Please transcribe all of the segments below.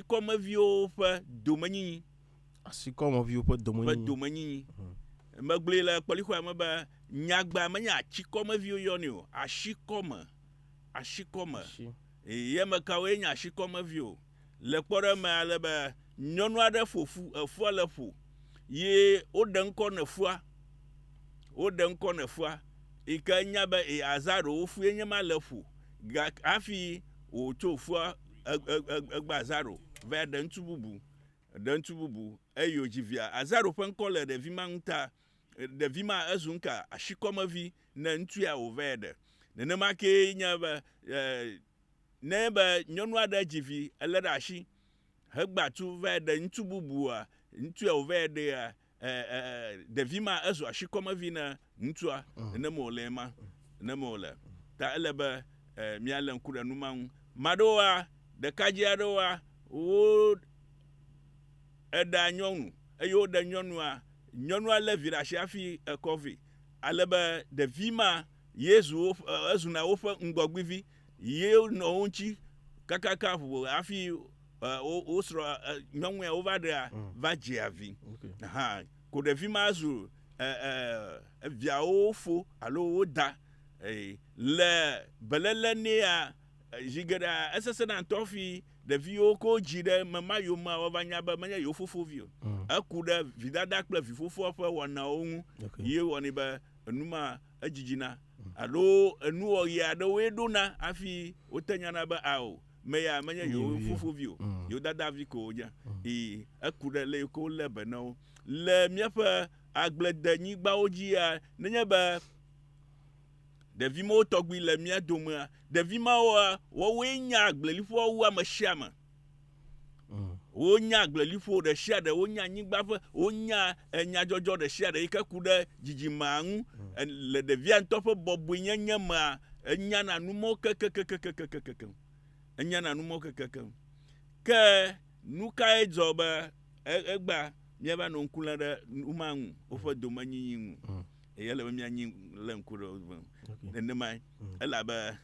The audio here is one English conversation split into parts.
ashikɔmeviwo ƒe domenyinyi. Ashikɔmeviwo ƒe domenyinyi. Megblẽ le kpɔlixɔa me be nyagba menye atsikɔmeviwo yɔnɛ o, ashikɔme. Ye me kawoe nye ashikɔmeviwo. Le kpɔɖeme ale be nyɔnu aɖe efua le ƒo ye woɖe ŋkɔ ne fua. Yi ke nya be azaro wo fue nye ma le ƒo hafi wòtso fua egba azaro va ɖe ŋutsu bubu eye wòdzi via. Azaro ƒe ŋkɔ le ɖevi ma ŋuta. Ɖevi ma ezu ŋka ashikɔmevi ne ŋutsu ya wòva ɖe. Nenema ke nye be ne be nyɔnu aɖe dzi vi elé ɖe asi hegbatu va ɖe ŋutsu bubua, ŋutsu ya wòva ɖea, ɖevi ma ezu ashikɔmevi ne ŋutsua. Nenema wòle ma. Ta ele be míale ŋku ɖe nu ma ŋu. Maɖewoa, ɖekadze aɖewoa, wo eɖa nyɔnu eye woɖe nyɔnua lé vi ɖe asi hafi ekɔ vɛ. Ale be ɖevi ma ezuna woƒe ŋgɔgbivi ye nɔ wo ŋuti kakaka ʋuʋu hafi wosrɔ̃ nyɔnu ya wova ɖea va dzea vi. Ko ɖevi ma zu viawo fo alo wo da. Le beléle nea zi geɖea esesẽna ŋutɔ fi ɖeviwo ko dzi ɖe mema yomea wova nya be menye yewo fofovi o. Eku ɖe vidada kple vi fofoa ƒe wɔnawo ŋu ye wɔnɛ be enuma edzidzi alo enuwɔɣi aɖewoe ɖona hafi wote nyana be ao meya menye yewo fofovi o, yewo dadavi ko wonye. Eku ɖe le ko lé be na wo. Le míaƒe agbledenyigbawo dzia, nenye be ɖevi mawo tɔgbi le mía domea, ɖevi mawoa woawoe nya agbleliƒoa wu ame sia ame. Wonya agbleliƒo ɖe sia ɖe, wonya anyigba ƒe, wonya nyadzɔdzɔ ɖe sia ɖe yi ke ku ɖe dzidzimea ŋu. Le ɖevia ŋutɔ ƒe bɔbɔenyenye mea, enyana numɔwo kekekekekekekekekekeŋ. Ke nu kae dzɔ be egba míava nɔ ŋku lém ɖe nu ma ŋu, woƒe domenyinyi ŋu. Ele be míanyi le ŋku ɖe wo. Nenemae elabe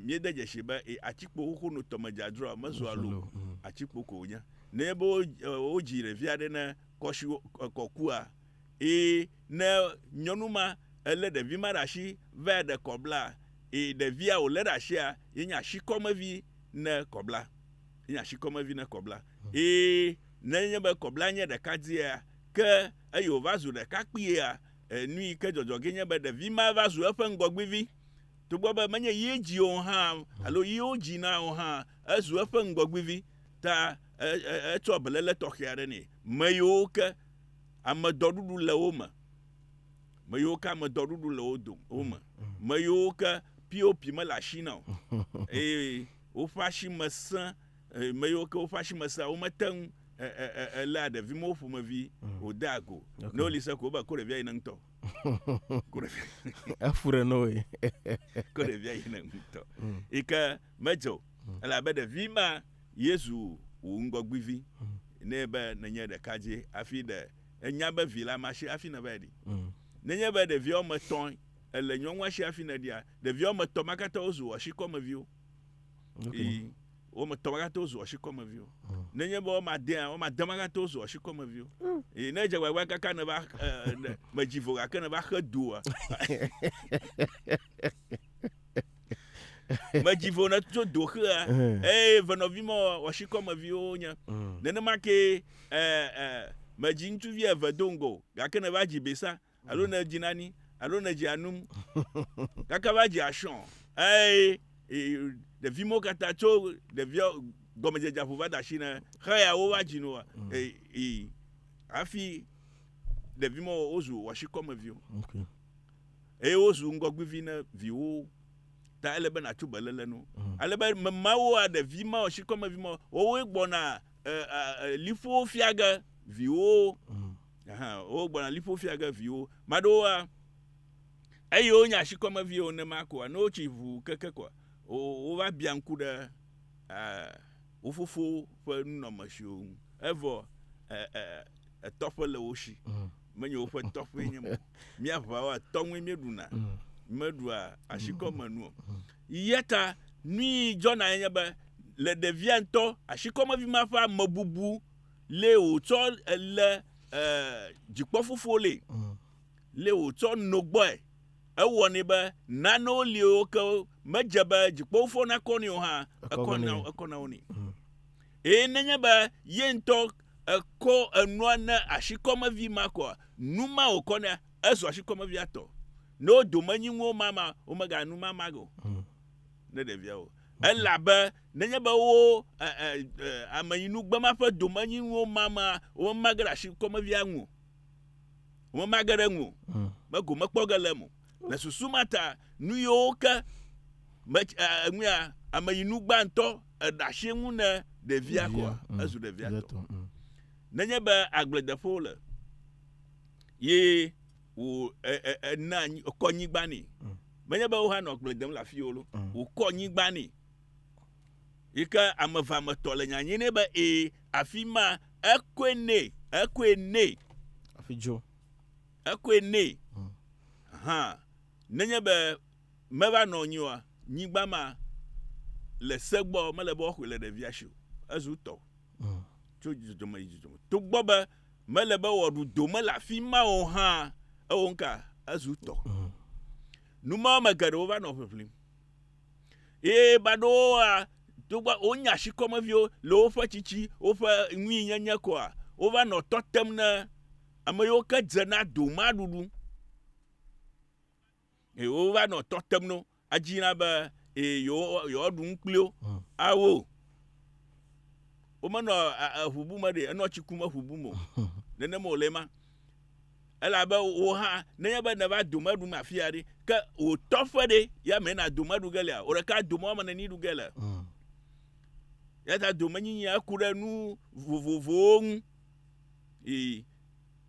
míede dzesi be atikpo xoxo no tɔme dzadzroa mezua lo, atikpo ko wonye. Ne be wodzi ɖevi aɖe ne kɔkua, ne nyɔnu ma elé ɖevi ma ɖe asi va ɖe kɔbla, ɖevia wòlé ɖe asia yenye ashikɔmevi ne kɔbla. Nenye be kɔbla nye ɖekadzea ke eye wòva zu ɖekakpuia, nu yi ke dzɔdzɔ ge nye be ɖevi ma va zu eƒe ŋgɔgbivi. Togbɔ be menye ye dzi o hã alo yewo dzina o hã, ezu eƒe ŋgɔgbivi ta etsɔ beléle tɔxɛ aɖe nɛ. Me yiwo ke amedɔɖuɖu le wo me. Me yiwo ke POP mele asi na o. Woƒe asi me sẽ, me yiwo ke woƒe asi me sẽ womete ŋu elé ɖevi mawo ƒomevi wòde ago. Ne woli se ko wobe ko ɖevia yi ne ŋutɔ. Efu ɖe noe. Ko ɖevia yi ne ŋutɔ. Yi ke medze o. Elabe ɖevi ma Yezu wò ŋgɔgbivi. Ne be nenye ɖekadze hafi enya be vi la ma si hafi ne va ɖi. Nenye be ɖevi woame etɔ̃ ele nyɔnua si hafi ne ɖia, ɖevi woame etɔ̃ ma katã wozu ashikɔmeviwo. Woame etɔ̃ ma katã wozu ashikɔmeviwo. Nenye be woame ade ma katã wozu ashikɔmeviwo. Ne dze gbagba kaka ne va medzi vo gake ne va xe doa. Medzi vo ne tso do xea, venɔvi ma ashikɔmeviwo nye. Nenema ke medzi ŋutsuvi eve do ŋgɔ gake ne va dzi besa alo ne dzi nani alo ne dzi anum kaka va dzi ashɔn. Ɖevi mawo katã tso ɖevia gɔmedzedze ƒo va da asi ne xeya wova dzi noa. Hafi ɖevi mawo wozu ashikɔmeviwo. Eye wozu ŋgɔgbivi ne viwo. Ta ele be natso beléle no. Ale be memawoa ɖevi ma ashikɔmevi ma wowoe gbɔna liƒo fia ge viwo. Wo gbɔna liƒo fia ge viwo. Maɖewoa eye wonye ashikɔmeviwo nenema koa, ne wotsi ʋu keke koa, wova bia ŋku ɖe wo fofo ƒe nunɔmesiwo ŋu. Evɔ etɔƒe le wo si. Menye woƒe tɔƒe nye mo. Míaʋawoa tɔŋue míeɖuna. Meɖua ashikɔme nu o. Yeta nu yi dzɔna nye be le ɖevia ŋutɔ asikɔmevi ma ƒe amebubu le wòtsɔ le dzikpɔƒoƒo le wòtsɔ no gbɔe ewɔnɛ be nanewo li wo ke medze be dzikpɔƒoƒo nakɔ nɛ o hã ekɔna wo nɛ eye nenye be ye ŋutɔ ekɔ enua ne asikɔmevi ma kɔa nu ma wòkɔ nɛ ezɔ asikɔmevia tɔ ne wo domenyinuwo ma womega nu ma go ne ɖeviawo elabe nenye be wo ameyinugbe ma ƒe domenyinuwo ma womage ɖe asikɔmevia ŋu womage ɖe ŋu mego mekpɔ ge le mo le susu ma ta nu yiwo ke ŋuya ameyinu gbãtɔ eɖe asi ŋu ne ɖevia kɔa ezu ɖevia tɔ nenye be agbledeƒewo le ye wò ena kɔ nyigba nɛ menye be wo hã nɔ gble dem le afi wo lo wòkɔ nyigba nɛ yi ke amevametɔ le nyanye nɛ be afi ma ekoe nɛ afi dzo ekoe nɛ hã nenye be meva nɔ nyi oa nyigba ma le se gbɔ mele be woaxɔe le ɖevia si o ezu tɔ tso dzidzome yi dzidzome togbɔ be mele be wɔɖu dome le afi ma o hã ewo ŋka ezu tɔ numawo me geɖewo va nɔ ʋiʋlim ye ba ɖo woa togbɔ wonya asikɔmeviwo le woƒe tsitsi woƒe nui nyenye kɔa wova nɔ tɔ tem ne ame yiwo ke dze na doma ɖuɖu eye wova nɔ tɔ tem no adzina be yewoaɖu nu kpli wo awo womenɔ ʋubu me ɖe enɔ tsi kum ʋubu mo nenema wòle ma elabe wo hã nenye be neva dome ɖum afi ya ɖi ke wòtɔ ƒe ɖe ya mena dome ɖu ge lia o ɖeka dome wɔme neni ɖu ge le ya ta domenyinyi eku ɖe nu vovovowo ŋu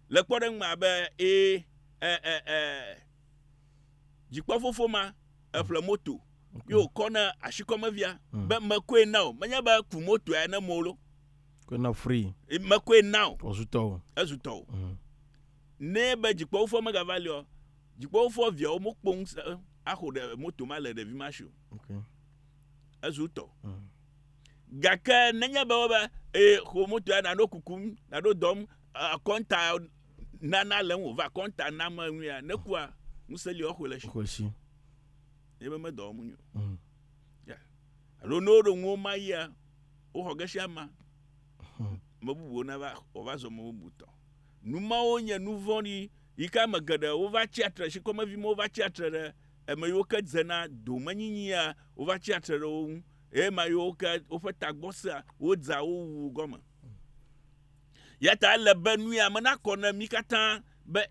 le kpɔɖeŋu me abe dzikpɔƒoƒo ma eƒle moto ye wòkɔ na asikɔmevia be mekoe na o menye be ku moto ya ne mo lo na free mekoe na o ezu tɔ o ne be dzikpɔƒoƒo megava li o dzikpɔƒoƒo viawo mokpo ŋusẽ axɔ ɖe moto ma le ɖevi ma si o ezu tɔ gake nenye be wobe xɔ moto ya naɖo kukum naɖo dɔm akɔnta nana le ŋu va akɔnta nama ŋu ya nekua ŋusẽ li woaxɔe le si ebe medɔ wɔm nyo alo ne woɖo ŋuwo ma yia woxɔ ge sia ma me bubuwo wòva zɔ me bubu tɔ numawo nye nu vɔ̃ɖi yi ke ame geɖe wova tsi atre sikɔmevi ma wova tsi atre ɖe ame yiwo ke dzena domenyinyia wova tsi atre ɖe wo ŋu eye ma yiwo ke woƒe tagbɔsea wodza wowu gɔme ya ta ele be nu ya me nakɔ ne mi katã be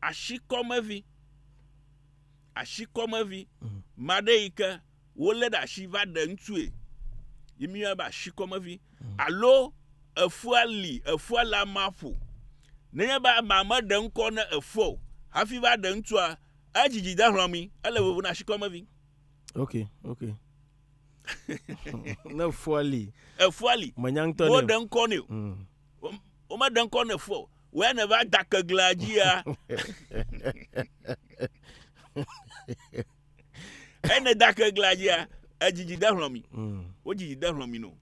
asikɔmevi ma ɖe yi ke wolé ɖe asi va ɖe ŋutsue yi mi yɔna be asikɔmevi alo efua le ama ƒo nenye be ama meɖe ŋkɔ ne efua o hafi va ɖe ŋutsua edzidzi de hlɔ̃mi ele vovo na asikɔmevi ok ne efua li menyangtɔ woɖe ŋkɔ ne o womeɖe ŋkɔ ne efua o woya ne va da keglea dzia ene da keglea dzia edzidzi de hlɔ̃mi wodzidzi de hlɔ̃mi no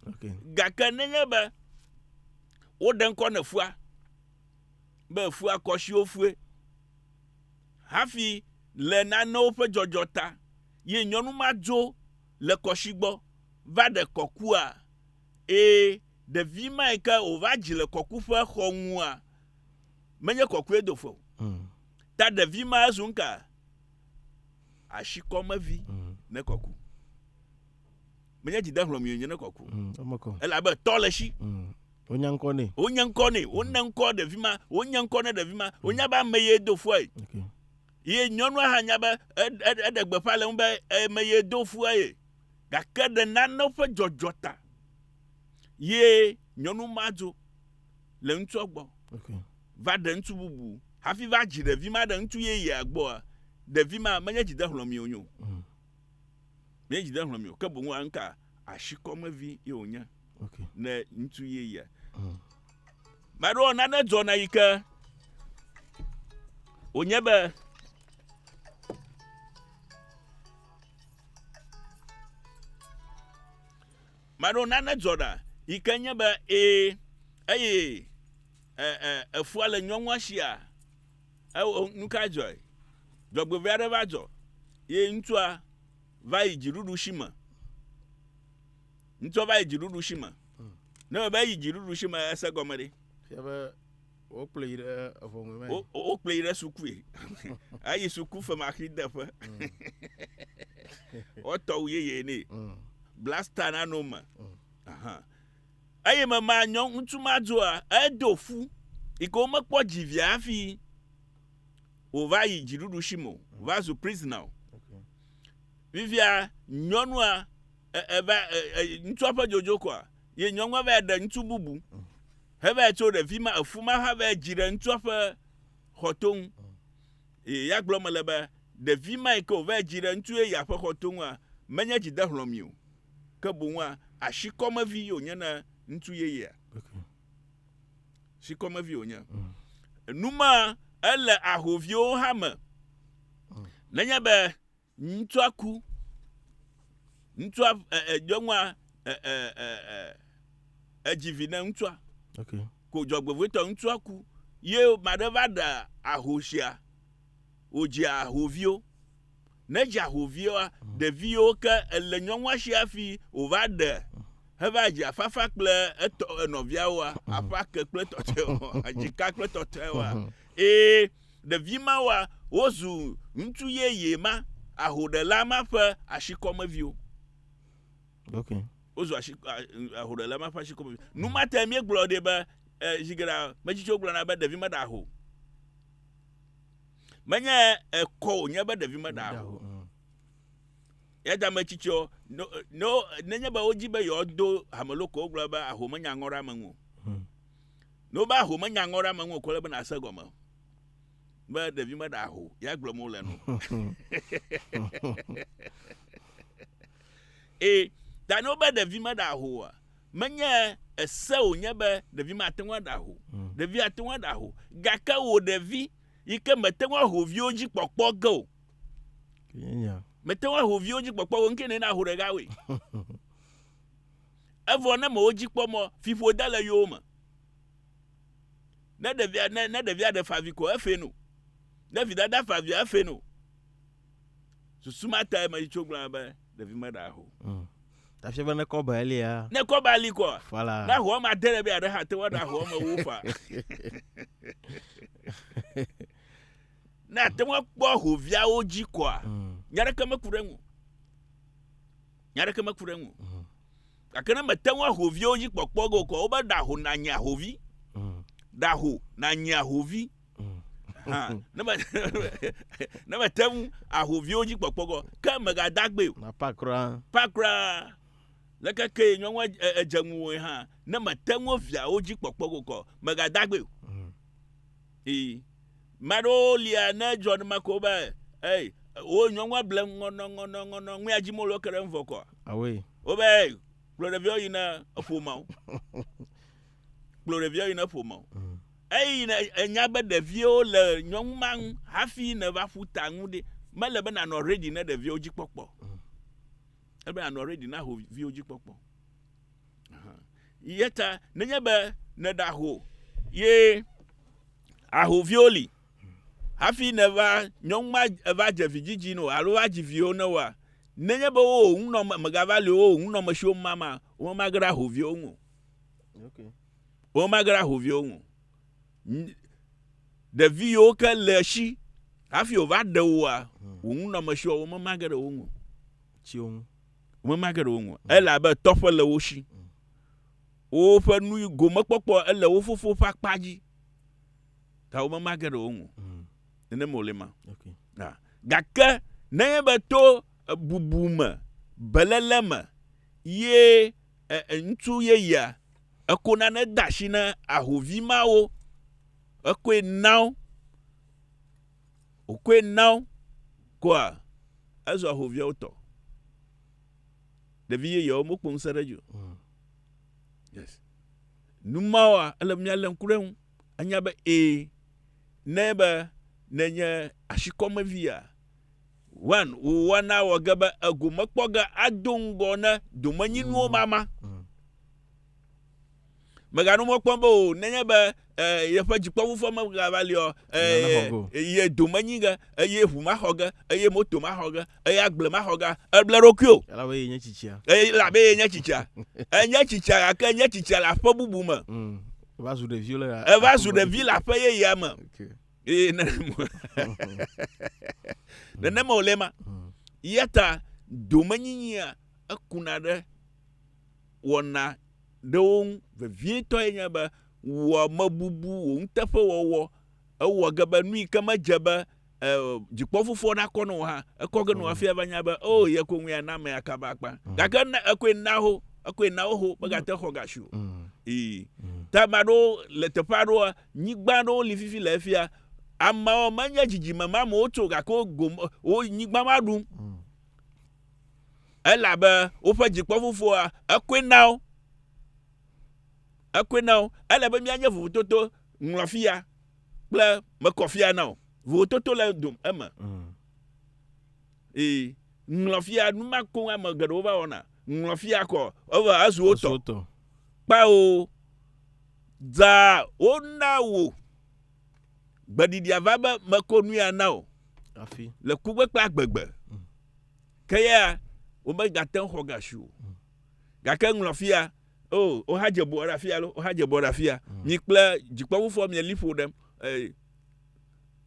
gake nenye be woɖe ŋkɔ ne fua be efua kɔsiwo fue hafi le nanewo ƒe dzɔdzɔ ta ye nyɔnu ma dzo le kɔsi gbɔ va ɖe kɔkua ɖevi ma yi ke wòva dzi le kɔku ƒe xɔ ŋua menye kɔkue do fo ta ɖevi ma ezu ŋka asikɔmevi ne kɔku menye dzi de hlɔ̃mi nye ne kɔku elabe tɔ le si wonye ŋkɔ nɛ wone ŋkɔ ɖevi ma wonye ŋkɔ ne ɖevi ma wonya be ame ye do fua ye nyɔnua hã nya be eɖe gbeƒã le ŋu be ame ye do fua ye gake ɖe nanewo ƒe dzɔdzɔ ta ye nyɔnu ma dzo le ŋutsua gbɔ va ɖe ŋutsu bubu hafi va dzi ɖevi ma ɖe ŋutsu yeyea gbɔa ɖevi ma menye dzi de hlɔ̃mi o nyo menye dzi de hlɔ̃mi o ke boŋ ŋka asikɔmevi ye wònye ne ŋutsu yeyea maɖo nane dzɔna yi ke wònye be maro nana zoda ikenya ba efua le nyɔnua shia nuka joy dzɔgbevia aɖe va dzɔ ye ŋutsua va yi dziɖuɖu shi me ŋutsua va yi dziɖuɖu shi me ne va yi dziɖuɖu shi me ese gɔme ɖe wo kple yi ɖe evɔŋu me wo kple yi ɖe sukue ayi suku femaxi deƒe wotɔwu yeye nɛ blasta nano me eye mema ŋutsu ma dzoa edo fu yi ke womekpɔ dzivia hafi wòva yi dziɖuɖu shi me wòva zu prisoner vivia nyɔnua ŋutsua ƒe dzodzo kɔa ye nyɔnua va ɖe ŋutsu bubu heva tso ɖevi ma efu ma va dzi ɖe ŋutsua ƒe xɔtonu ya gblɔ me le be ɖevi ma yi ke wòva dzi ɖe ŋutsu ye ya ƒe xɔtonua menye dzidehlɔ̃mi o ke boŋua asikɔmevi wònye na ŋutsu yeyea sikɔmevi wònye numa ele ahoviwo hã me nenye be ŋutsua ku ŋutsua nyɔnua edzivi ne ŋutsua ko dzɔgbevɔtɔ ŋutsua ku ye maɖe va ɖe ahosia wòdzi ahoviwo ne dzi ahoviwoa ɖeviwo ke ele nyɔnua si hafi wòva ɖe heva dzi afafa kple enɔviawoa aƒake kple tɔtɔewoa adzika kple tɔtɔewoa ɖevi mawoa wozu ŋutsu yeye ma ahoɖela ma ƒe asikɔmeviwo wozu ahoɖela ma ƒe asikɔmeviwo numate míegblɔ ɖe be zigera metsitsiwo gblɔna be ɖevi meɖe aho menye ekɔ wònye be ɖevi meɖe aho ya ta metsitsiwo nenye be wodzi be yewoado hameloko wogblɔ be aho menya ŋɔ ɖe ame ŋu ne wobe aho menya ŋɔ ɖe ame ŋu ko le be nase gɔme be ɖevi meɖe aho ya gblɔm wole no ta ne wobe ɖevi meɖe ahoa menye ese wònye be ɖevi mate ŋu aɖe aho ɖevi ate ŋu aɖe aho gake wò ɖevi yi ke mete ŋu ahoviwo dzi kpɔkpɔ ge o mete ŋu ahoviwo dzi kpɔkpɔ wo ŋke ne na aho ɖeka woe evɔ ne me wo dzi kpɔmɔ fiƒode le yewo me ne ɖevia ɖe favi ko efe no ne vidada favia efe no susu ma ta me tso gblɔ be ɖevi meɖe aho tafi be ne kɔ ba elia ne kɔ ba ali kɔ voilà na ho ma de ɖe be aɖe ha te wɔɖe ho me wo fa na te ŋu kpɔ hoviawo dzi kɔa nya ɖeke meku ɖe ŋu gake ne mete ŋu ahoviawo dzi kpɔkpɔ ge kɔ wobe ɖaho na nye ahovi ɖaho na nye ahovi ne mete ŋu ahoviwo dzi kpɔkpɔ ge ke megadagbe na pakra lekeke nyɔnua edze ŋuwoe hã ne mete ŋu viawo dzi kpɔkpɔ ge kɔ megadagbe maɖewo lia ne dzɔ ne me ko be wo nyɔnua ble ŋɔnɔ ŋuia dzi molo ke ɖe ŋvɔ kɔ wo be kplɔ ɖeviwo yina eƒomawo eyi enya be ɖeviwo le nyɔnu ma ŋu hafi ne va ƒu ta ŋu ɖe mele be nanɔ ready ne ɖeviwo dzi kpɔkpɔ ebe nanɔ ready na ahoviwo dzi kpɔkpɔ yeta nenye be ne ɖe aho ye ahoviwo li hafi ne va nyɔnu ma eva dze vidzidzi no alo va dzi viwo ne wa nenye be wo ŋunɔ megava li wo ŋunɔ me siwo mama wo magre ahoviwo ŋu ɖevi yiwo ke le si hafi wòva ɖe woa wo ŋunɔ me siwo wo magre wo ŋu elabe tɔƒe le wo si woƒe nu gomekpɔkpɔ ele wo fofo ƒe akpa dzi ta wo magre wo ŋu nene mo le ma gake nenye be to bubu me belele me ye ŋutsu yeyea eko nane da asi ne ahovi mawo ekoe nawo koa ezɔ ahoviawo tɔ ɖevi yeyewo mokpo ŋusẽ ɖe dzo yes numawoa ele mialé ŋku ɖe ŋu anya be ne be nenye asikɔmevia one wana wagaba agumekpoga adongona domanyinuo mama meganu mokpombo nenye be ye fa jikpo fo ma gavalio ye domanyinga ye huma hoga ye moto ma hoga ye agble ma hoga eblerokio la be nya chichia la be nya chicha nya chicha aka nya chicha la fa bubu ma va sous des vieux là va sous des villes après ye yama okay nenema olema yeta domanyinya akunade wona don vevie to enya ba wo mabubu wo ntafe wo wo gaba nui kama jaba jikpofufo na kono ha ekoge no afia banya ba oh ye konwe ya na me akaba akpa gaka na akwe na ho bagate hogashu tamado le teparo nyigbano lififi lafia ama o manya jiji mama mo to gako gom o nyigba madu elaba o fa jikpofufo akwe now ala ba mi anya vutoto nglafia ple me kofia now vutoto la dum ama nglafia numa ko ama gado ba ona nglafia ko over azuoto pa o za ona wo gbadidi avaba me ko nua now afi le kugbe kpa gbegbe kaya o ba gaten hogashu gaka nglafia oh o haje bo rafia lo o haje bo rafia ni kla jikpo fo mi lipo dem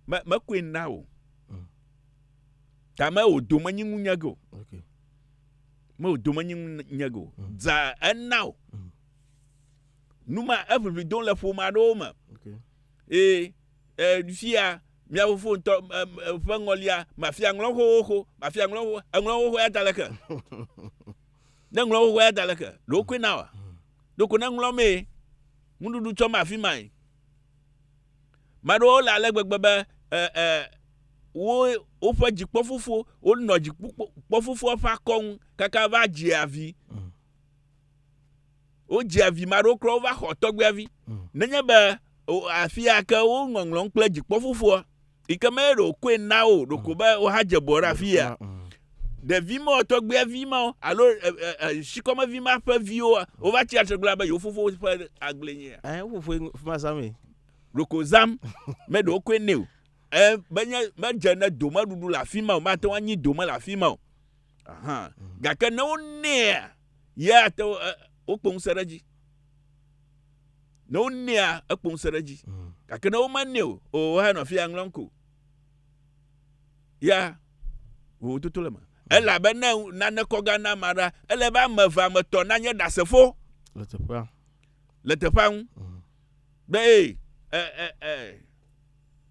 ma queen now ta ma o do manyi nyago okay ma o do manyi nyago za now numa every don la fo ma do ma okay fia mi afo nto fangolia ma fia nglo ho ma fia nglo ho ya dalaka na nglo ho ya dalaka lo queen now doko na nglo me mundudu to ma fi mai mado la legbegbe wo o fa jikpo fufu o no jikpo fufu fa kon kaka va jiavi o jiavi mado kro va hotogbe avi nenya ba afi aka o ngonglo kple jikpo fufu ikamero kwe na o doko ba o haje bora afia de vimo togbe vimo alo shikoma vima pa vio o va ti ategla ba yo fufu pa aglenye fufu ma sami rokozam me do kwe new banya ma jana doma dudu la fima o ma to anyi doma la fima aha gaka no ne ya to o pon saraji no ne a pon saraji gaka no ma new o ha no fi anglonko ya wo tutulema ela be na ne koga na mara ele ba mava meto na nye dasefo le tepan be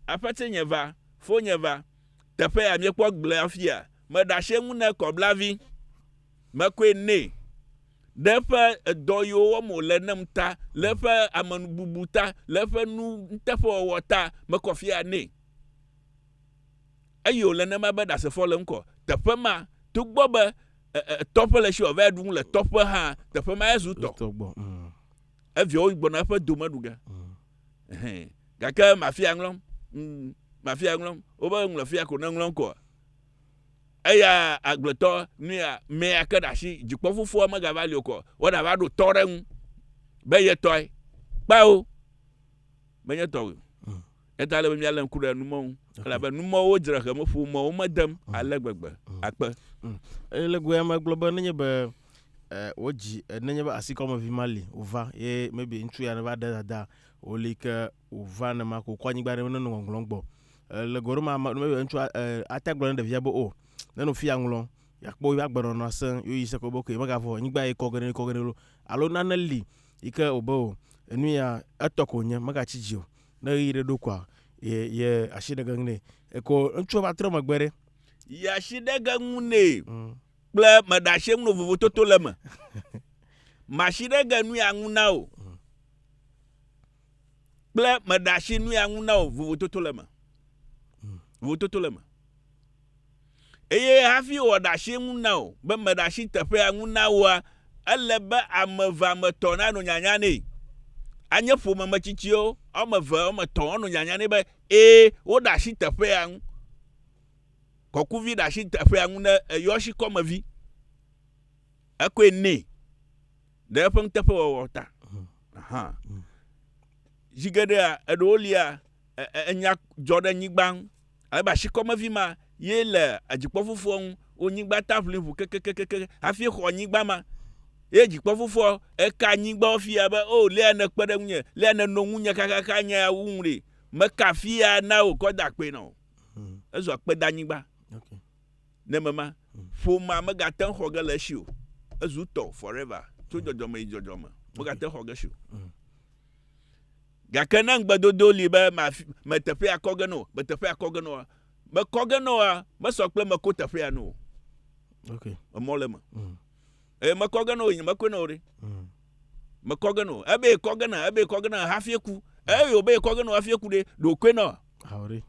apate nyeva fo nyeva tepe ya mi kwo gble afia me da shemu na ko blavi me kwe ne defa doyo wo mo le namta lefa amanu bubuta lefa nu ntefo wota me ko fia ne ayo le na ma be dasefo le nko tepe ma to gbobe tope le sho va dun le tope ha tepe ma ezu to evio igbona fa domaduga gaka mafia nglom oba nglofia ko na nglom ko aya agleto ni a me akadashi jikpo fufu ma gavalio ko woda va do toren be ye toy pa o menye to etale be mi ala nkura numo ala ba numo o jira ka mo fu mo o madam alagbagba akpa le gwe ma global nenye be oji nenye ba asikoma vimali ova ye maybe ntu ya na ba da olika ova na ma ko kwanyi gba ne no nglongbo le goro ma maybe ntu ataglo na via bo o na no fi anglon yakpo ya gboro no asan yo yise ko boko e maga fo nyigba e kogene lo alo na nali ike obo enu ya atoko nya maga chijio na yire do kwa ye ashidaga ngene ko ntu ba tra magbere ya ashidaga ngune ple madashe ngno vovo toto lema mashidaga nu ya nguna o ple madashe nu ya nguna o vovo toto lema eye hafi o dashe nguna o be madashi tepe ya nguna wa aleba amava metona no nyanya ne anye fo mama chichio o mava o meton no nyanya ne be o dashi tepe ya kɔkuvi ɖe asi teƒea ŋu ne eyɔ si kɔmevi ekoe nɛ ɖe eƒe nuteƒewɔwɔ ta. Zi geɖea eɖewo lia enya dzɔ ɖe nyigba ŋu alebe asi kɔmevi ma ye le dzikpɔƒuƒua ŋu wo nyigba ta ʋli ʋu kekekeke hafi xɔ nyigba ma ye dzikpɔƒuƒua eka nyigba fia be o lia ne kpe ɖe ŋunye lia ne no ŋunye kakaka nya ya wu ŋu ɖe meka fia na o kɔ da kpe na o ezɔ kpe da nyigba ne mema ƒoma megate ŋu xɔ ge le esi o ezu tɔ forever tso dzɔdzɔme yi dzɔdzɔme megate xɔ ge si o gake ne ŋugbedodo li be me teƒea kɔ ge no me teƒea kɔ ge no mekɔ ge noa mesɔ kple meko teƒea no emɔ le me mekɔ ge no nye mekɔ no ɖe mekɔ ge no ebe kɔ ge na hafi ku eyo be kɔ ge no hafi ku ɖe do koe no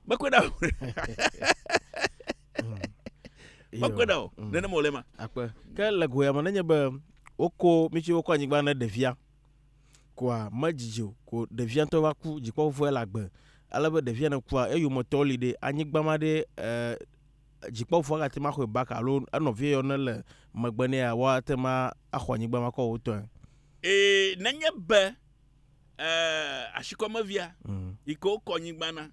mekɔ na mekɔ na o nene mo le ma akpe ke le goya me nenye be woko mitsi wokɔ anyigba ne ɖevia koa medzidzi o ko ɖevia ŋutɔ va ku dzikpɔƒuƒua le agbe alebe ɖevia ne kua eyometɔ li ɖe anyigba ma ɖe dzikpɔƒuƒua gate ma xɔe baka alo enɔvia yɔ ne le megbe nea woate ma axɔ anyigba ma kɔ wotɔ nenye be asikɔmevia yi ke wokɔ anyigba na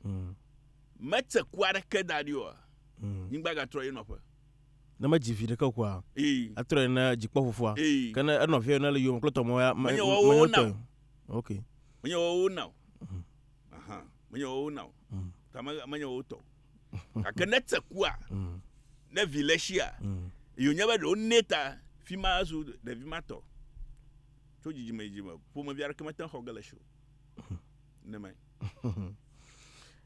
metse ku aɖeke da ɖi oa nyigba gatrɔ yi nɔƒe ne medzi vi ɖeke koa atrɔ yi ne dzikpɔƒuƒua ke ne enɔvia yɔ ne le yome kple tɔmɔ ya menye wɔwo na o ok menye wɔwo na o menye wɔwo na o ta menye wɔwo tɔ gake ne tse kua ne vi le sia yo nye be ɖewo ne ta fi ma zu ɖevi ma tɔ tso dzidzime yi dzime ƒomevi aɖeke mete ŋu xɔ ge le si o ne me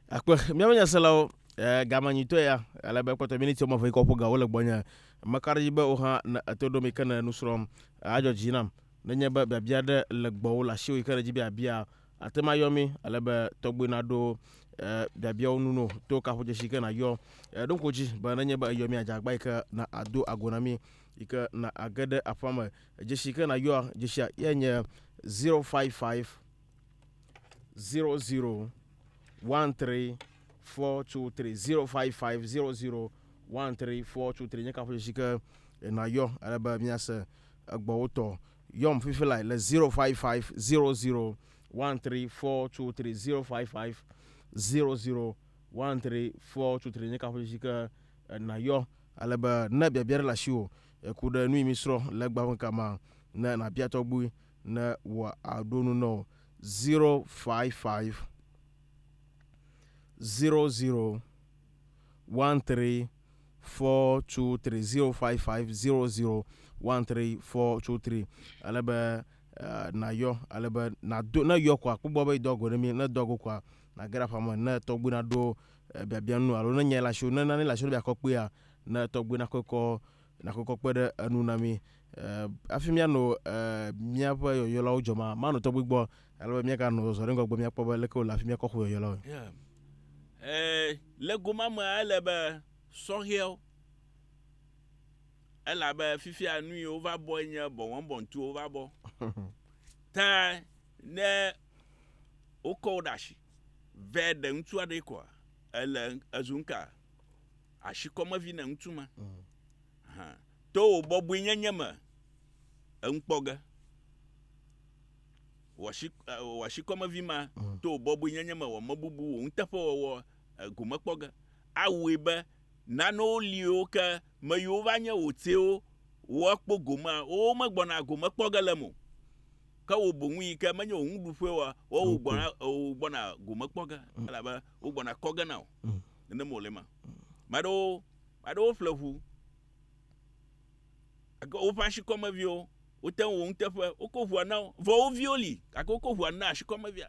akpe míaƒe nyaselawo gamanyitɔ ya alebe kpɔtɔ miniti wɔme eve yi ke woƒo ga wole gbɔnye meka ɖe dzi be wo hã ne etoɖomi ke ne nu srɔ̃m adzɔ dzi nam nenye be biabia ɖe le gbɔwo le asiwo yi ke ɖe dzi biabia ate ma yɔ mi alebe tɔgbe naɖo biabiawo nu no to kaƒodzesi ke na yɔ ɖonko dzi be nenye be eyɔ mi adzagba yi ke na ado ago na mi yi ke na age ɖe aƒea me dzesi ke na yɔa dzesia ye nye 055 00 13 423 055 00 13 423 nye kaƒodzesi ke na yɔ alebe miase egbɔwo tɔ yɔm fifi la le 055 00 13 423 055 00 13 423 nye kaƒodzesi ke na yɔ alebe ne biabia ɖe le asiwo ku ɖe nu yi mi srɔ̃ le gba ƒe kama ne nabia tɔgbui ne wɔ aɖo nu nɔ 055 00 13 423 055 00 13 423 alebe na yɔ alebe na do ne yɔ koa kpɔgbɔ be dɔ go ne mi ne dɔ go koa na ge ɖe aƒea me ne tɔgbui na ɖo biabia nu alo ne nye le asiwo ne nane le asiwo ne biakɔ kpea ne tɔgbui na kɔkɔ kpe ɖe enu na mi afi mianɔ miaƒe yɔyɔlawo dzɔma manɔ tɔgbui gbɔ alebe miaganɔ zɔzɔ ɖe ŋgɔgbe miakpɔ be leke wole afi miakɔ xɔ yɔyɔlawo le goma me ele be sɔhɛwo elabe fifia nu yiwo va bɔ nye bɔwɔbɔntuwo va bɔ ta ne wokɔ wo ɖe asi ve ɖe ŋutsu aɖe koa ele ezu nka asi kɔmevi ne ŋutsu ma to wo bɔbɔe nyenye me eŋukpɔ ge wɔ asi kɔmevi ma to wo bɔbɔe nyenye me wɔ mebubu wo ŋuteƒewɔwɔ gomekpɔ ge awɔe be nanewo liwo ke me yiwo va nye wòtsewo woakpɔ gomea wo megbɔna gomekpɔ ge le mo ke wo boŋu yi ke menye wo ŋuɖuƒe wa wo gbɔna gomekpɔ ge elabe wo gbɔna kɔ ge na o nenema wòle ma maɖewo ƒle ʋu woƒe asi kɔmeviwo wote ŋu wo ŋuteƒe wokɔ ʋua na wo vɔ wo viwo li gake wokɔ ʋua na asi kɔmevia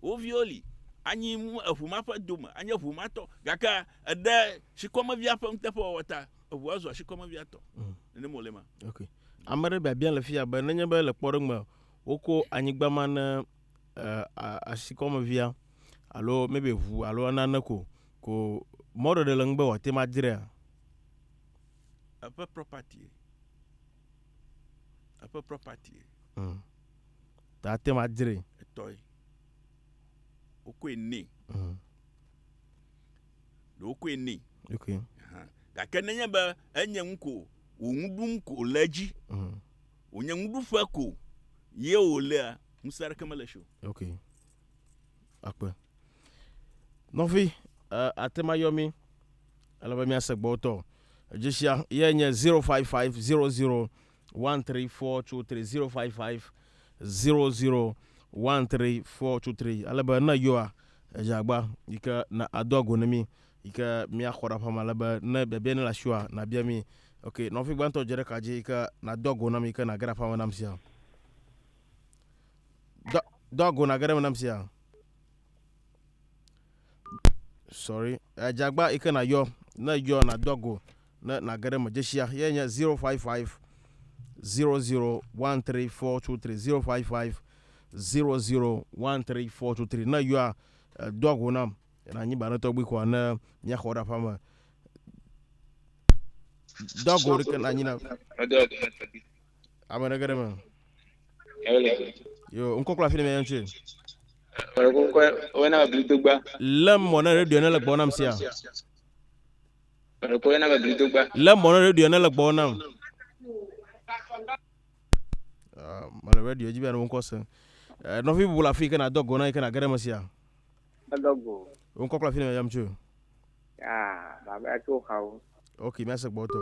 wo viwo li anyi eʋu ma ƒe dome anye ʋu ma tɔ gake eɖe sikɔmevia ƒe ŋuteƒewɔwɔ ta eʋua zɔ sikɔmevia tɔ nenema wòle ma ame ɖe biabia le fia be nenye be le kpɔ ɖe me woko anyigba ma ne asikɔmevia alo maybe ʋu alo nane ko mɔɖeɖe le ŋu be wòate ma dzrea eƒe property ta ate ma dzre etɔe wokoe ne ɖe wokoe ne gake nenye be enye ŋu ko wò ŋu ɖum ko le edzi wònye ŋuɖuƒe ko ye wòlea ŋusẽ aɖeke mele si o. Ok, akpe nɔvi atema yɔ mi alebe miase gbɔ tɔ dzisia ye nye 055 00 13423 055 00 13423 alebe ne yɔa edzagba yike na ado ago ne mi yike miaxɔ ɖe aƒe me alebe ne biabia ne le asioa na bia mi. Ok, nɔvi gbãtɔ dze ɖe kadzi yike na do ago nam yike na ge ɖe aƒe me nam sia do ago na ge ɖe me nam sia. Sorry, edzagba yike na yɔ ne yɔ na do ago ne na ge ɖe me dzisia ye nye 055 00 13423 055 00 13423 ne yɔa do ago nam na anyiba ne tɔgbi koa ne miaxɔ ɖe aƒe me do ago ɖeke na anyi na ame ɖe ge ɖe me yo ŋkɔ kple afi ne mia ŋuti le mɔ ne redio ne le gbɔ nam sia le mɔ ne redio ne le gbɔ nam mele redio dzi bia ne ŋkɔ se nɔvi bubu le afi ke na do ago na yike na ge ɖe me sia ŋkɔ kple afi ne mia ŋuti ok miase gbɔ tɔ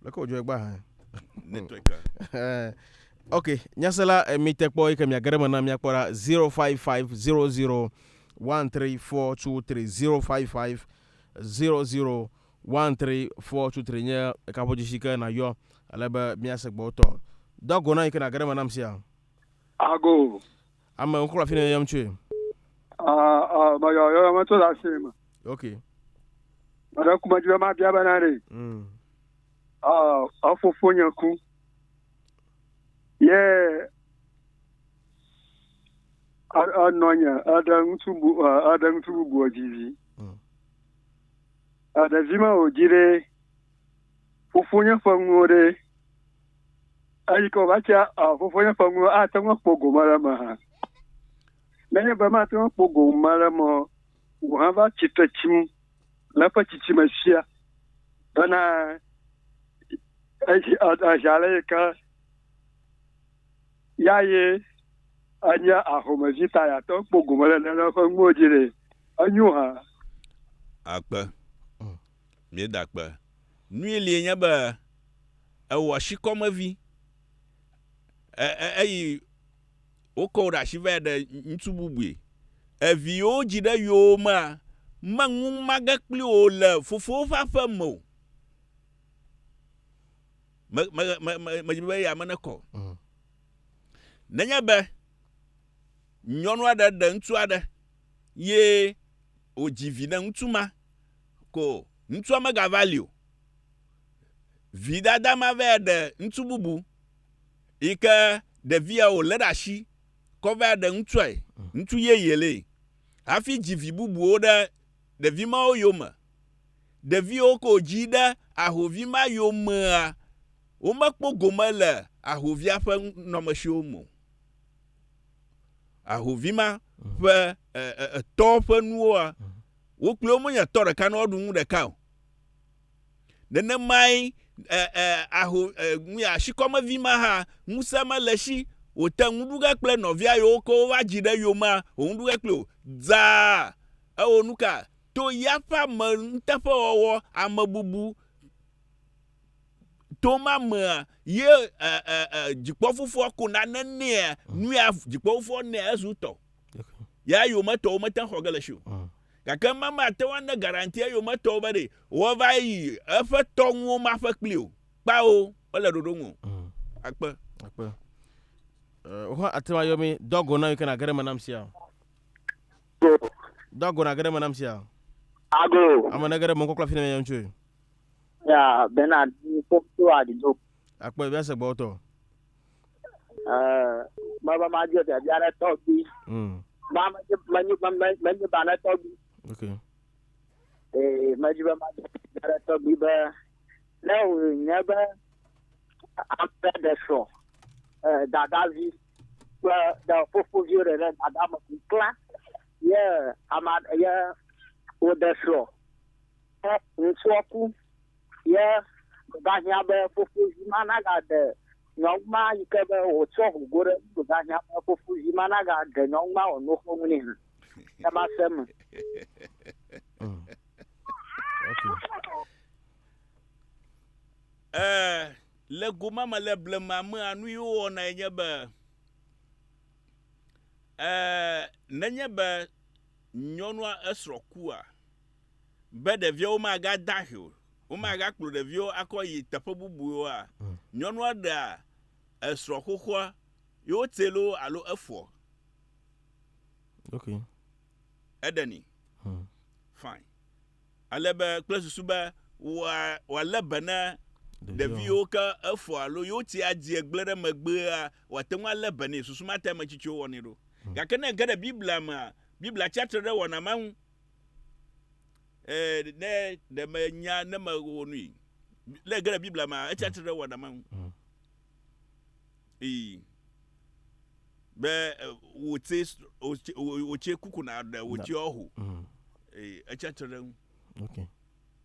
leke wòdzo gba hã ok nyasela mi te kpɔ yike mia ge ɖe me na miakpɔ ɖa 055 00 13423 055 00 13423 nye kaƒodzisi ke na yɔ alebe miase gbɔ tɔ do ago na yike na ge ɖe me nam sia ago ame ŋkɔ afi ne yam tsoe mayɔyɔ me to le asi me ok mede kume dzi be ma bia bena ɖe afofo nye ku ye anɔ nye aɖe ŋutsu bubu dzivi ɖevi me wòdzi ɖe fofo nye ƒe ŋuwo ɖe eyi ke wòva tsia fofo nye ƒe ŋuwo ate ŋu kpo gome ɖe me hã nenye be mate ŋu kpo gome ɖe me wò hã va tsitre tsim le eƒe tsitsime sia bena azã le yi ke ya ye enye ahomevi ta yate ŋu kpo gome ɖe nene ƒe ŋuwo dzi ɖe enyo hã akpe mieda akpe nui li nye be ewɔ sikɔmevi eyi wokɔ wo ɖe asi va ɖe ŋutsu bubue eviwo dzi ɖe yewo mea meŋu mage kpli wo le fofowo ƒe aƒe me o medzi be yame ne kɔ nenye be nyɔnu aɖe ɖe ŋutsu aɖe ye wòdzi vi ne ŋutsu ma ko ŋutsua megava li o vi dada ma va ɖe ŋutsu bubu yi ke ɖevia wòlé ɖe asi kɔ va ɖe ŋutsua ŋutsu yeye le hafi dzi vi bubuwo ɖe ɖevi mawo yome ɖeviwo ko dzi ɖe ahovi ma yomea womekpɔ gome le ahovia ƒe nɔmesiwo me ahovi ma ƒe tɔ ƒe nuwoa wo kple wo menye tɔ ɖeka ne woɖu ŋu ɖeka o nenemae asikɔmevi ma hã ŋusẽ mele si wòte ŋuɖuge kple nɔvia yiwo ke wova dzi ɖe yomea wò ŋuɖuge kple o dzaa ewɔ nu ka to ya ƒe ame nuteƒewɔwɔ ame bubu to ma mea ye dzikpɔfofoa ko nane nea nuya dzikpɔfofoa nea ezu tɔ ya yometɔwo mete xɔ ge le si o gake mama ate ŋu ne garantie yometɔwo be ɖe wova yi eƒe tɔŋuwo ma ƒe kpli o kpawo wole ɖoɖo ŋu akpe wohã ate ŋu ayɔ mi do ago na yi ke na ge ɖe me nam sia do ago na ge ɖe me nam sia ago ame ne ge ɖe me ŋkɔ kple afi ne mia ŋutsoe ya Bernard foto adido akpe bia se gbɔ tɔ ma dzo te bia ne tɔgbi ma menye ba ne tɔgbi okay ma dzo ma bia ne tɔgbi be ne o nye be ame de so dadavi kple da fofovi ɖe dada me kukla ye ama ye wo de so ŋutsu ku ye ga nya be fufu mana ga de nyɔgma yi ke be wotsɔ go ɖe ga nya be fufu mana ga de nyɔgma ono xɔm nɛ ya ma se me le goma me le blema me anu yi wɔna enye be nenye be nyɔnua esrɔ̃ kua be ɖeviawo magada he o womagakplɔ ɖeviwo akɔ yi teƒe bubuwoa nyɔnua ɖea esrɔ̃ xoxoa yewo te lo alo efɔ eɖeni fine ale be kple susu be wòalé be ne ɖeviwo ke efɔ alo yewo ti adzi egble ɖe megbea wòate ŋu alé be nɛ susu ma te ame tsitsiwo wɔnɛ ɖo gake ne ge ɖe biblia mea biblia tsiatre ɖe wɔna ma ŋu ne ɖe menya ne mewɔ nui le ge ɖe biblia mea etsiatre ɖe wɔna ma ŋu be wòtse kuku na ɖe wòtse ɔho etsiatre ɖe ŋu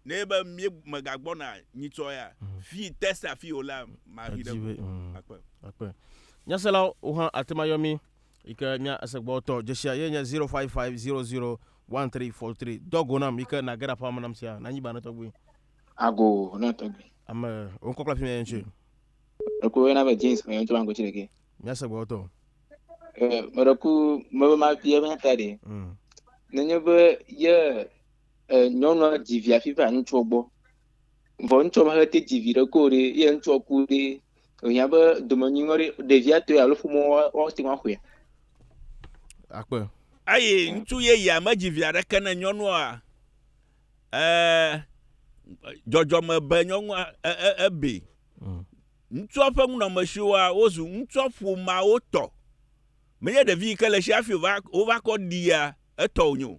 ne be mie megagbɔna nyitsɔ ya fi test afi o la mavi ɖe akpe nyaselawo wo hã atemayɔmi yi ke mia esegbɔtɔ dzesia ye nye 055001343 dɔgo nam yi ke nage ɖe aƒea me nam sia na anyiba ne tɔgbi ago ne tɔgbi ame wo ŋkɔ kple fi me ŋutsu eko yena be James me ŋutsu bango chireke mia segbɔtɔ meɖeku me ma vie me ta de nenye be ye nyɔnua dzivia fifa ŋutsuɔ gbɔ vɔ ŋutsuɔ ma te dzivi ɖe ko ɖe ye ŋutsuɔ ku ɖe nya be domenyuŋɔ ɖe ɖevia tɔe alo ƒomo woate ŋu axɔe akpe eye ŋutsu yeyea medzi vi aɖeke ne nyɔnua dzɔdzɔme be nyɔnua ebe ŋutsua ƒe ŋunɔmesiwoa wozu ŋutsua ƒomawo tɔ menye ɖevi yi ke le si hafi wova kɔ ɖia etɔ wonye o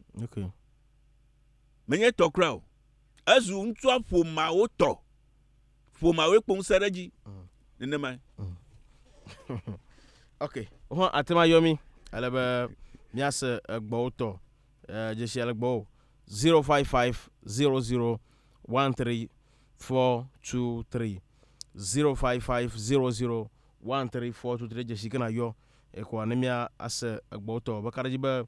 menye tɔ kura o ezu ŋutsua ƒomawo tɔ ƒomawoe kpo ŋusẽ ɖe dzi nenema ok wo hã atemayɔmi ale be miase egbɔwo tɔ dzesi ale gbɔwo 05500134423 05500134423 dzesi ke na yɔ ekɔa ne mia ase egbɔwo tɔ be kaɖedzi be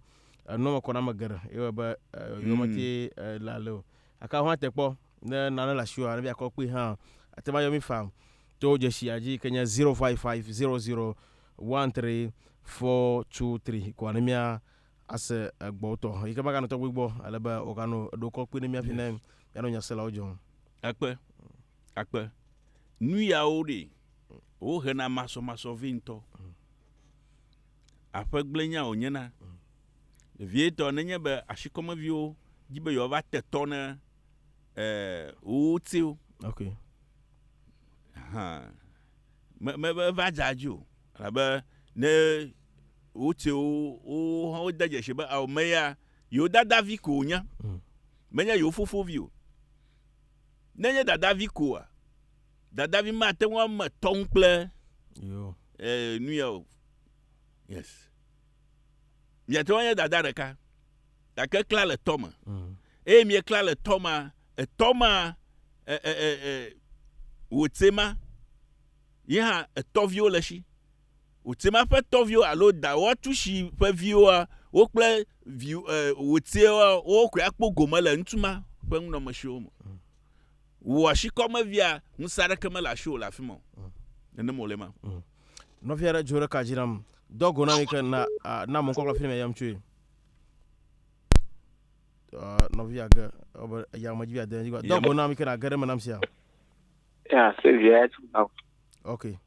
enɔme kɔna me geɖe eye be yɔmeti la le o aka ho ate kpɔ ne nane le asiwa ne biakɔ kpe hã atemayɔmi fam to dzesia dzi ke nye 05500134423 kɔa ne mia ase egbɔwo tɔ yi ke maganɔ tɔgbi gbɔ ale be woganɔ eɖo kɔ kpe ne mia fi ne mianɔ nyaselawo dzɔ akpe nu yawo ɖe wohena masɔmasɔ vi ŋutɔ aƒegble nya wònye na vietɔ nenye be asikɔmeviwo dzi be yewoava te tɔ ne wotiwo meva dza dzi o abe ne wotiwo wode dzesi be ame ya yewo dadavi ko wònya menye yewo fofovi o nenye dadavi koa dadavi mate ŋu ame tɔ ŋu kple nu ya o yes miate ŋu nye dada ɖeka gake kla le tɔ me eye miekla le tɔ ma wòtse ma ye hã etɔviwo le si wòtse ma ƒe tɔviwo alo dawɔtusi ƒe viwoa wo kple wòtsewa wo koe akpɔ gome le ŋutsu ma ƒe ŋunɔmesiwo me wò asikɔmevia ŋusẽ aɖeke mele asiwò le afi ma o nenem wòle ma nɔvia ɖe dzo ɖe ka dzi nam dɔgo na mi ke na mo ŋkɔ kple fi me yam tsoe nɔvia ge yamedzi de dɔgo na mi ke na ge ɖe me nam sia sevia tu ok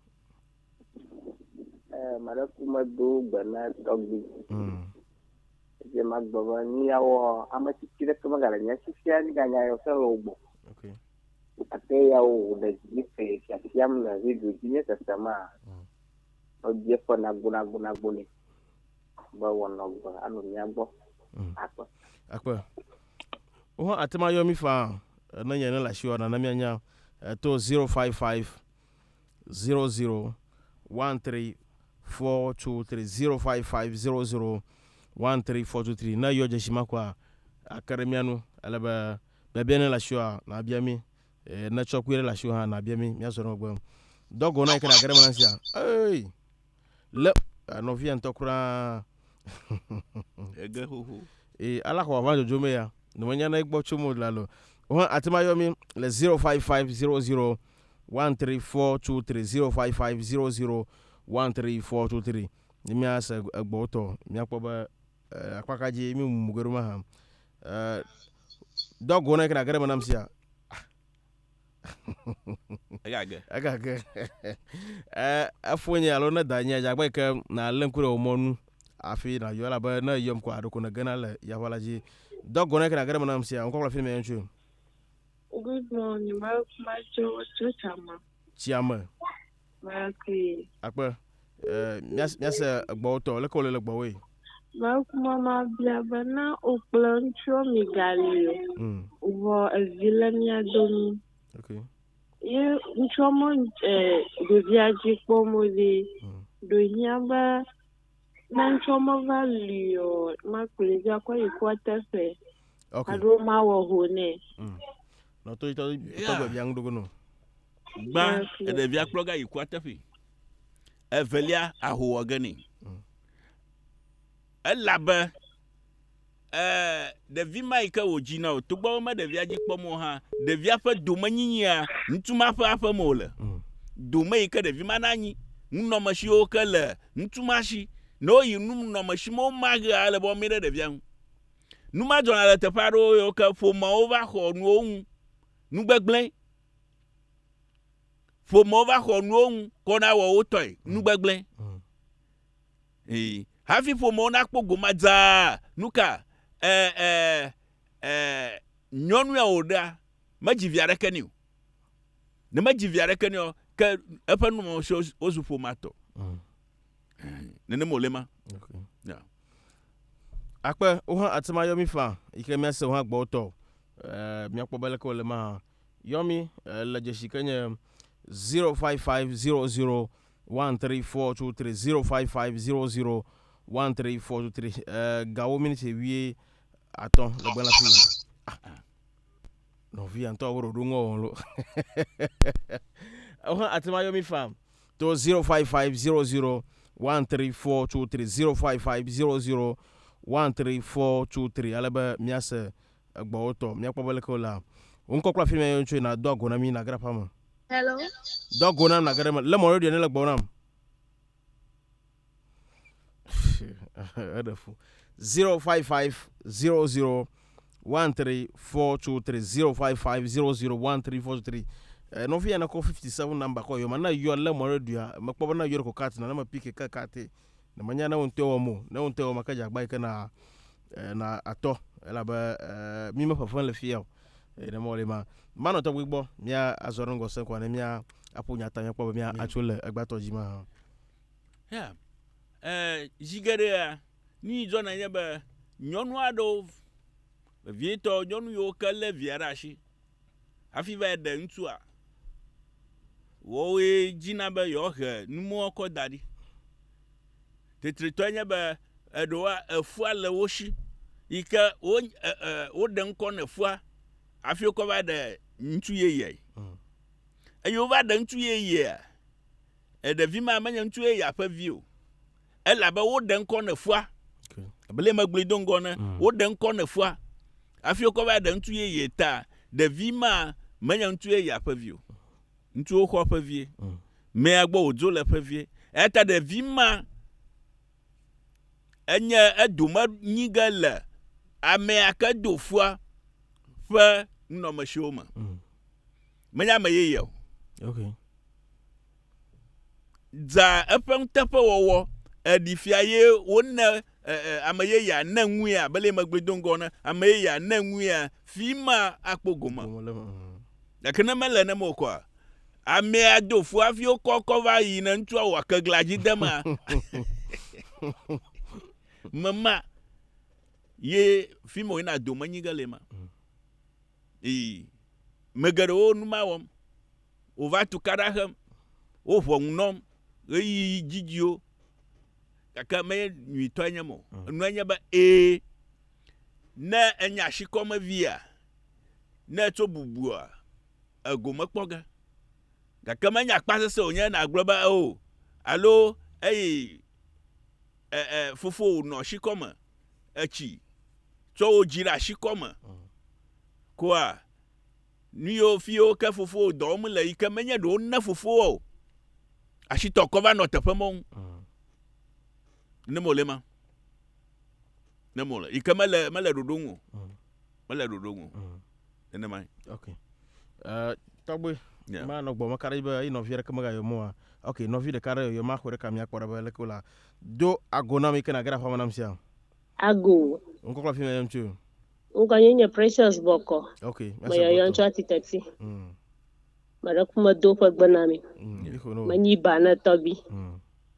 maɖeku medo gbe na tɔgbi dze magbɔ be nu yawo ame tsitsi ɖeke megale nya fifia ni ganya yɔ se le wo gbɔ ate yawo le dzi fe fiafiam le redio dzi nye sesema ɔdze ƒe nagbo ne be wɔnɔ gbe anɔ mia gbɔ akpe wo hã atemayɔ mi fa ne nye ne le asiwɔ na mianya to 05500134423 05500134423 ne yɔ dzesi ma kɔa ake ɖe mia nu ale be bebia ne le asiwɔ na bia mi na chokwe la shu ha na bia mi so no gbo dogo na ikana gare manansia hey le no vi antokura ege hoho ala ko avanjo jome ya no manya na igbo chumo lalo o atima yomi le 0550013423 0550013423 ni mi asa gbo to mi akpoba akwakaje mi mugero ma ha dogo na ikana gare manansia agage afonye alo na danya jagba ke na lenkure omonu afi na yola ba na yom ko adoko na gana le ya wala ji dogo na kra gare manam sia on ko la film enchu. Good morning, my chama. Chiama. Okay. Akpa nyas gbo to le ko le gbo we. Ma mama bia bana o plan cho mi galio. Wo azilania domi. Okay. Ye nchomo de viaje como de do hiamba na nchomo value ma kuleja kwa ikwata fe. Okay. Ado ma wo hone. No to gbe biang dugo no. Gba de via ploga ikwata fe. Evelia aho gani. Elabe de vi maika ojina o to gbo ma de via ji pomo ha de via fa do manyinya ntuma fa fa mo le do maika de vi mananyi nno mashi o kale ntuma shi no yi nno mashi mo maga le bo mi de via numa jona le te paro yo ka fo ma over ho nu ohun nu gbegble fo ma over ho nu ohun ko na wo o toy nu gbegble hafi fo mo na kpo gomadza nuka nyɔnu ya oda majiviare keni o ne majiviare keni o ke epe nu mo so ozu formato ne molema Okay. yeah Akpa o ha atima yomi fa ike mi ase o ha gbo to mi akpo bele ko le ma yomi la je shikanye 0550013423 0550013423 gawo minute wie aton le gbe la fi no vi anto aworo rungo lo o ha atima yomi fa to 0550013423 0550013423 alaba miase gbo to mi akpo bele ko la unko kwa film yon chwe na dogo na mi na grapa ma Hello. dogo na na grapa le mo radio ne le gbo na adafu 0550013423 0550013423 no fi na ko 57 number ko yo ma na yo le mo radio ma kpo na yo ko kat na ma pick ka kat na manya na wonte wo mo na wonte wo maka jagba ka na ato la ba mi ma fafan le fiel na mo le ma no to gbigbo mia azoro ngo se kwa na mia apunya ta mia kpo mia achole agbato jima yeah jigere ni jona nyebe nyɔnu ado vieto nyɔnu yo kele viarashi afi va de ntua wo we jina be yo he numo ko dadi tetrito nyebe edoa efua le woshi ike o de nko na fua afi ko va de ntu yeye eyo va de ntu yeye de vi ma manya ntu yeye afa vio ela ba wo de nko na fua bele magble dongo na wo de nko na fua afi ko va de ntu yeye ta de vi ma manya ntu yeye afa vio ntu o ko afa vie me agbo ojo le afa vie eta de vi ma enye eduma nyigale ame akado fua fa no mashoma menya mayeye okay za epem tepe wowo edifiaye wona amayeye na nwua bele magbedongo na amayeye na nwua fima akpogoma yakena mele na moko ame ado fua fi okoko va yi na ntu awa kaglaji dema mama ye fimo ina do manyigale ma megaro numawom o va tu karahem o vongnom yi jijio kaka me nyito anyamo nuanya ba na enya shikoma via na to bubua ego mekpɔ ge gake menya akpa sese wònye na gblɔ be o alo eyi fofo nɔ shikɔme etsi tsɔ wo dzi ɖe ashikɔme koa nu yiwo fiwo ke fofo dɔ wɔm le yi ke menye ɖewo ne fofo o ashitɔ kɔ va nɔ teƒe mɔ ŋu ne mo le ma ne mo le yi ke mele ɖoɖo ŋu mele ɖoɖo ŋu nenema. Okay. Tɔgbe ma nɔ gbɔ me ka ɖe be eyi nɔvi ɖeke mega yɔmɔa. Okay, nɔvi ɖeka ɖe yɔmɔ axɔ ɖeka miakpɔ ɖe be leke la do ago na mi ke na ge ɖe aƒe me nam sia. Ago. Ŋkɔ fi me yem tso. Ŋkɔ nye Precious Bɔkɔ. Okay. Me yɔyɔ ŋtsu atitɛti. Me ɖe ku me do ƒe gbe na mi. Me nyi ba ne tɔgbi.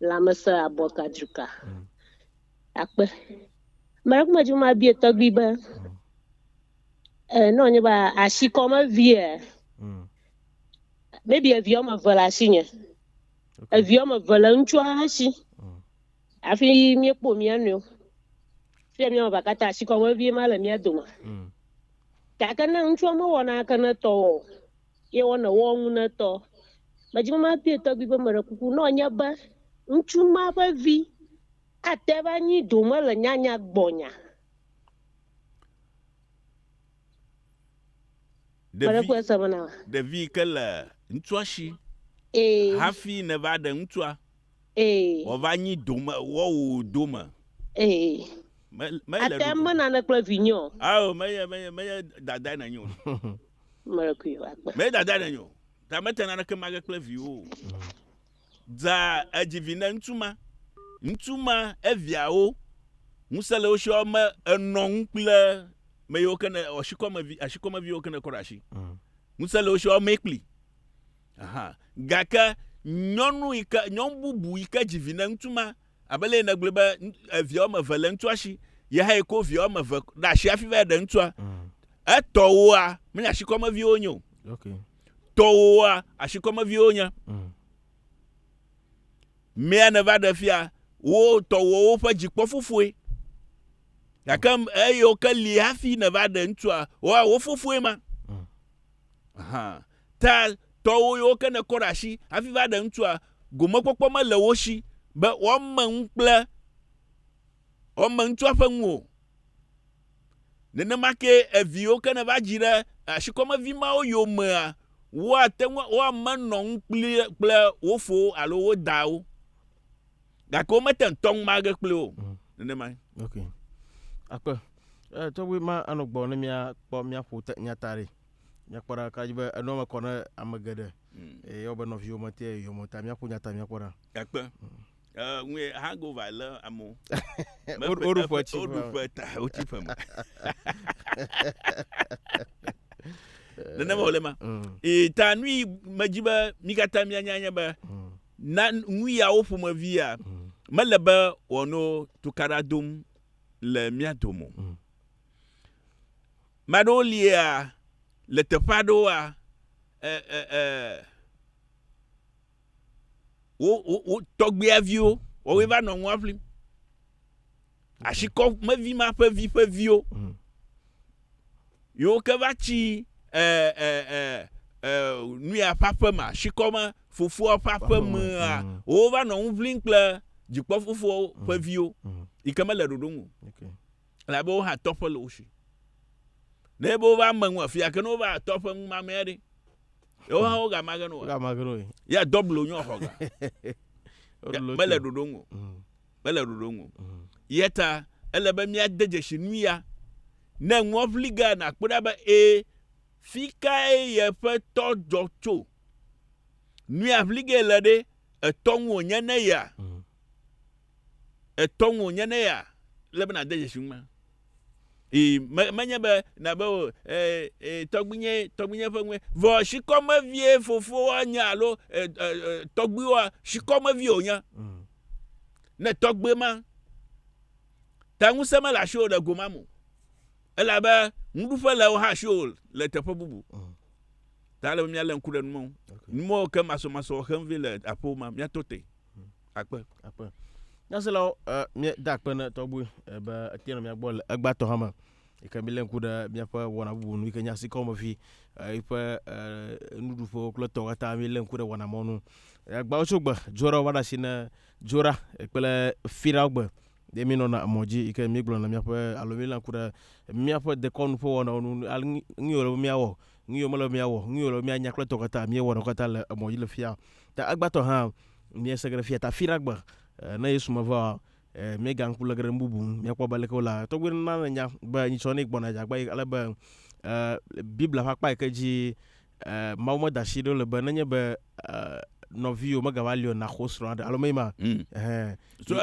Lãmesẽ abɔ kadzuka. Akpe. Me ɖe ku me dzi ma bie tɔgbi be no nye ba ashikɔme vie. Maybe evi wɔme eve le asi nye. Evi wɔme eve le ŋutsua si. Afi míekpɔ mía nɔewo. Fia mía me katã ashikɔme vie ma le mía dome. Gake ne ŋutsua mewɔna ake ne tɔ ye wɔna wɔ ŋu ne tɔ. Me dzi ma bie tɔgbi be me ɖe kuku ne nye be ŋutsu ma ƒe vi ate va nyi dome le nyanya gbɔnya. Ɖevi ke le ŋutsua si hafi ne va ɖe ŋutsua wòva nyi dome wɔwò dome. Ate mena ne kple vinye o. Awo meye dada na nyo. Meye dada na nyo. Ta mete naneke ma ge kple viwo. Dza edzivi ne ŋutsu ma eviawo ŋusẽ le wo si wɔme enɔ ŋu kple me yiwo ke ne ashikɔmeviwo ke ne kɔ ɖe asi. Ŋusẽ le wo si wɔme kpli. Gake nyɔnu bubu yi ke dzivi ne ŋutsu ma abe le ne gblɔ be evia wɔme eve le ŋutsua si ye hã ko via wɔme eve ɖe asi hafi va ɖe ŋutsua. Etɔwoa menye ashikɔmeviwo nye o. Tɔwoa ashikɔmeviwo nye. Mea ne va ɖe fia wo tɔwo woƒe dzikpɔ fofoe. Gake eyiwo ke li hafi ne va ɖe ŋutsua wo fofoe ma. Ta tɔwo yiwo ke ne kɔ ɖe asi hafi va ɖe ŋutsua gomekpɔkpɔ mele wo si be woame ŋu kple woame ŋutsua ƒe ŋu o. Nenema ke eviwo ke ne va dzi ɖe ashikɔmevi mawo yomea woame nɔ ŋu kple wo fowo alo wo dawo. Gake womete ŋutɔ ŋu ma ge kple o. Nenema. Okay. Akpe. Tɔgbe ma anɔ gbɔ ne miakpɔ miaƒo nyata ɖe. Miakpɔ ɖa kadzi be enɔ me kɔ ne ame geɖe. Eyɔ be nɔviwo me te yɔmɔ ta miaƒo nyata miakpɔ ɖa. Akpe. Ŋue hangover le amewo. Woɖuƒe tsi. Woɖuƒe ta wotsi ƒe me. Nenema wòle ma. Ta nui me dzi be mi katã mianya nye be na nu yawo ƒomevia mele be wòano tukaɖa dom le mía dome. Maɖewo lia le teƒe aɖewoa wo tɔgbiaviwo wowoe va nɔ ŋua ƒlim. Ashikɔmevi ma ƒe viwo yiwo ke va tsi nuya ƒe aƒe me ashikɔme fofoa ƒe aƒe mea wo va nɔ ŋu ʋlim kple dzikpɔ fofoa ƒe viwo yi ke mele ɖoɖo ŋu. Elabe wo hã tɔƒe le wo si. Ne be wo va me ŋu afia ke ne wo va tɔƒe ŋu mamea ɖe. Wo hã wo ga ma ge no. Ya dɔblo nyo xɔ ga. Mele ɖoɖo ŋu. Mele ɖoɖo ŋu. Yeta ele be mia de dzesi nuya ne ŋua ʋli ga na kpɔ ɖa be fi kae yeƒe tɔ dzɔ tso. Nuya ʋli ge le ɖe etɔ ŋu wònye ne ya. Etɔ ŋu wònye ne ya. Le be na de dzesi ŋu. Menye be na be tɔgbinye ƒe ŋue vɔ shikɔmevie fofoa nye alo tɔgbiwoa shikɔmevi wònye. Ne tɔgbe ma ta ŋusẽ mele asi wo le goma mo. Elabe ŋuɖuƒe le wo hã asi wo le teƒe bubu. Ta le mía le ŋku ɖe numɔwo. Numɔwo ke masɔmasɔ xem vi le aƒewo ma mía to te. Akpe. Nyaselawo mi da akpe ne tɔgbe be etie nɔ mia gbɔ le egbatɔ hã me. ika milen kuda miapa wana bunu ika nyasi koma fi ipa nudu fo kloto kata milen kuda wana monu agba osogba jora wada sina jora ekpele firagba de mi nona moji ika miglo na miapa alomilan kuda miapa de kon fo wana onu ngiyolo miawo ngiyolo miawo ngiyolo mi anya kloto kata mi wana kata le moji le fia ta agba to ha mi segre fia ta firagba na yesu mava me gang pula gere mbubu me kwa bale ko la to gwen na nya ba ni sonic bona ja ba ala ba bibla fa pa ke ji mawmo da shido le ba na nya ba no view maga valio na khosro alo mema so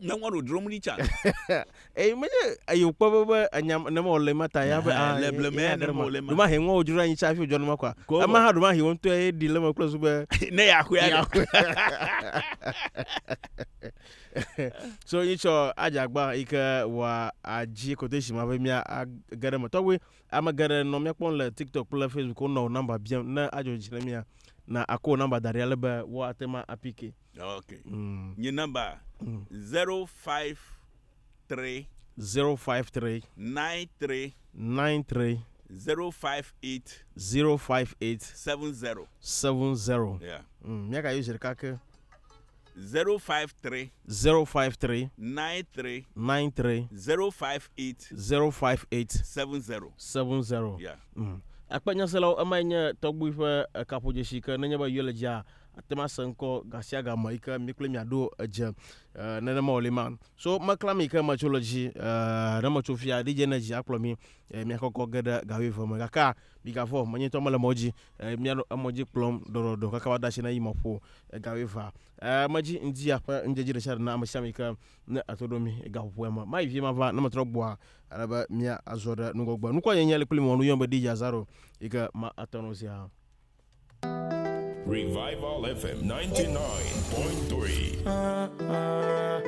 nyangwa drum ni cha me ayo kwa ba anyam na mo le mata ya ba le me na mo le ma ma he ngo jura ni cha fi jono makwa ama ha do ma he won to e di le ma close ba ne ya ku ya so icho ajagba ika wa aji koteshi ma be mia agare mo towe ama gare no me pon le TikTok le Facebook no number bien na ajo jina mia na ako number daria ba wa atema apike okay ni number 053 93 058 70 yeah miaka user kake 053 93 058 70 yeah akpanya selo amanya togbu fa kapoje shika nanya ba yeleja atema sanko gasia ga maika mikle miado aja na ma oleman so maklami ka machology na machofia DJ na ji aplomi mi akoko gada gawe fo magaka biga fo manye to mala moji mi amoji plom do kaka wada shi na yimofo gawe fa maji ndi apa njeji de shar na amashamika na atodomi gawo ma mai vi ma va na matrogboa araba mi azoda nugogba nukwa yenyele plimo onu yomba DJ Azaro iga ma atonosia Revival FM 99.3